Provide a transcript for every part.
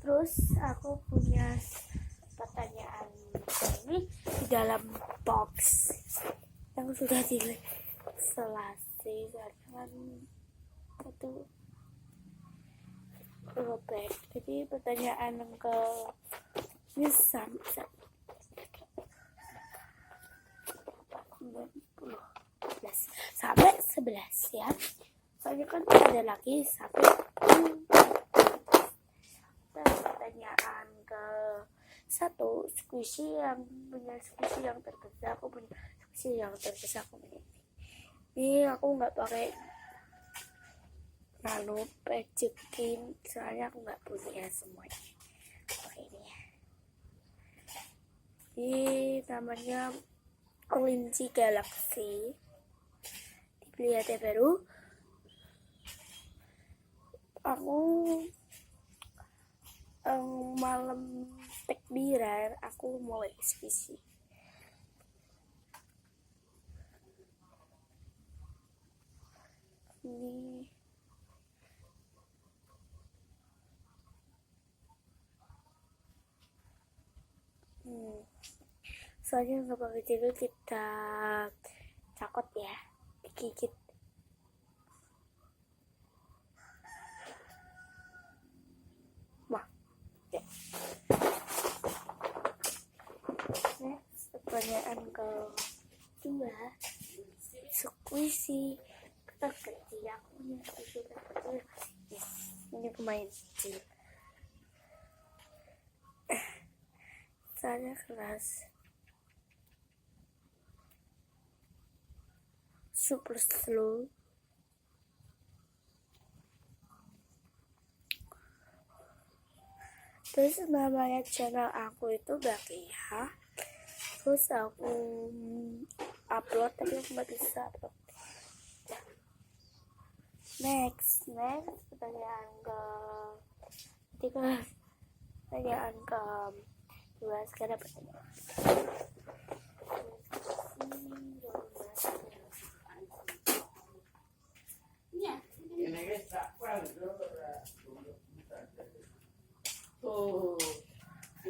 Terus aku punya pertanyaan ini di dalam box yang sudah diisolasi kan satu robek. Jadi pertanyaan yang ke ini sampai 11 ya. Soalnya kan ada lagi sampai pertanyaan ke satu squishy yang punya squishy yang terbesar, aku punya squishy yang terbesar aku punya ini aku nggak pakai lalu pejekin soalnya aku nggak punya semuanya. Oke, ini namanya kelinci galaksi, dilihatnya baru. Aku malam takbiran aku mau eksekusi. Ini soalnya nggak pakai dulu kita cakot ya, digigit. Pertanyaan kedua, squishy terkecil. Aku punya squishy terkecil. Ini pemain kecil. Saya keras, super slow. Terus namanya channel aku itu Bakia. Terus aku upload tapi aku nggak bisa upload. Next pertanyaan ke dua. Sekarang pertanyaan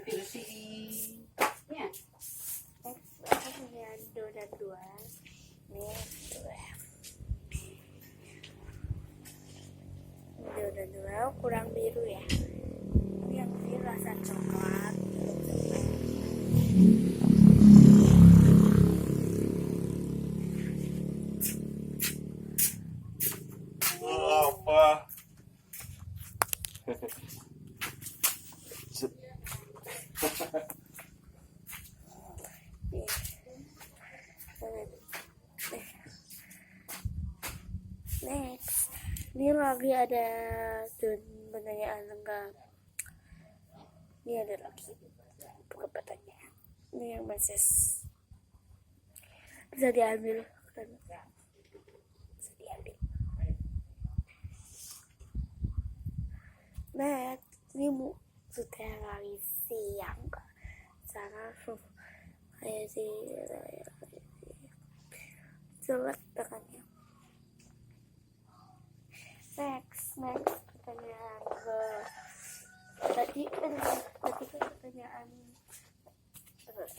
itu sih ya. Aku punya donat dua. Donat dua kurang biru ya. Yang ini rasa coklat. Apa? Next, ini lagi ada pertanyaan enggak? Ini ada lagi bukan pertanyaan. Ini yang masih bisa diambil kan? Bisa diambil. Next, ini sudah lagi siang kak. Sana kayak jelek tangannya. Next pertanyaan ke tadi pertanyaan terus.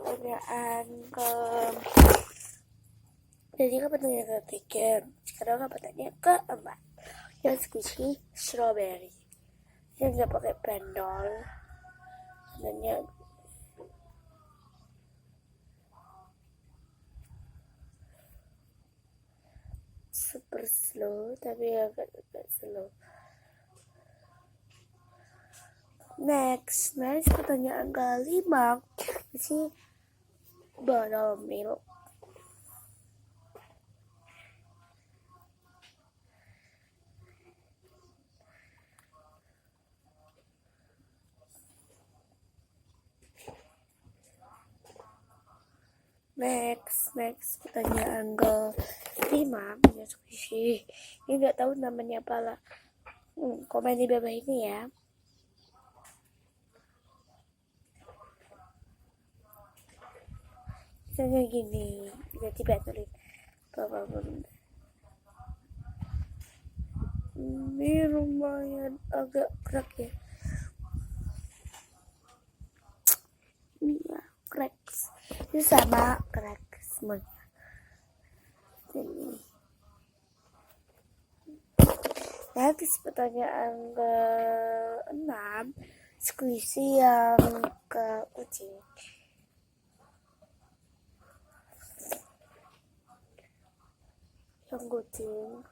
Pertanyaan ke jadi kan pertanyaan ketiga. Sekarang kan pertanyaan keempat, yang squishy strawberry yang nggak pakai pendol. Sebenarnya super slow tapi agak slow. Next pertanyaan kelima sih bottle milk. Next pertanyaan ke-5 punya squishy. Ini nggak tahu namanya apa lah. Komen di bawah ini ya. misalnya gini, tiba-tiba tulis Bapak Bunda. Ini lumayan agak crack ya. Ini ya crack. Ini sama crack semuanya. Ini. Next, pertanyaan ke-6, skuisi yang ke kucing. Yang kucing.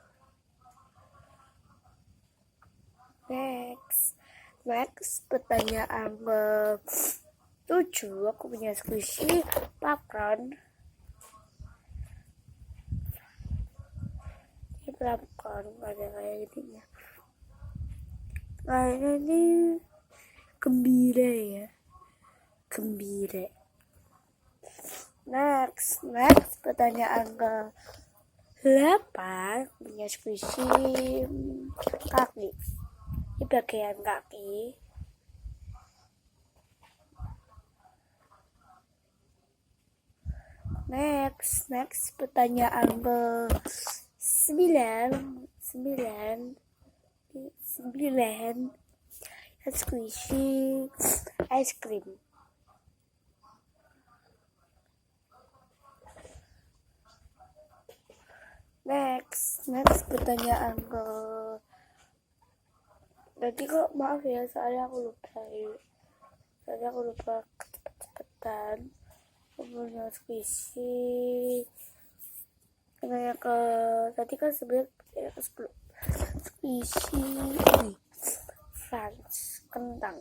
Next, pertanyaan ke-7, aku punya skuisi popcorn. Ini popcorn ada kayak gini ya. Kayaknya ini gembira ya. Gembira. Next, pertanyaan ke-8, punya skuisi kaki. Ini bagian kaki. Next, pertanyaan ke-9, squishy ice cream. Next, pertanyaan ke tadi kok maaf ya, soalnya aku lupa cepet-cepetan. Punya squishy karena ke tadi kan sebenarnya ke 10 squishy ini French kentang.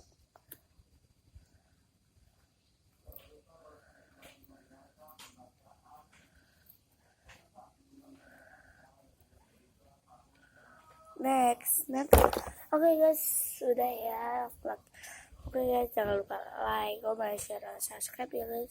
Next. Oke guys, sudah ya. Oke guys, jangan lupa like, comment, share, dan subscribe ya guys.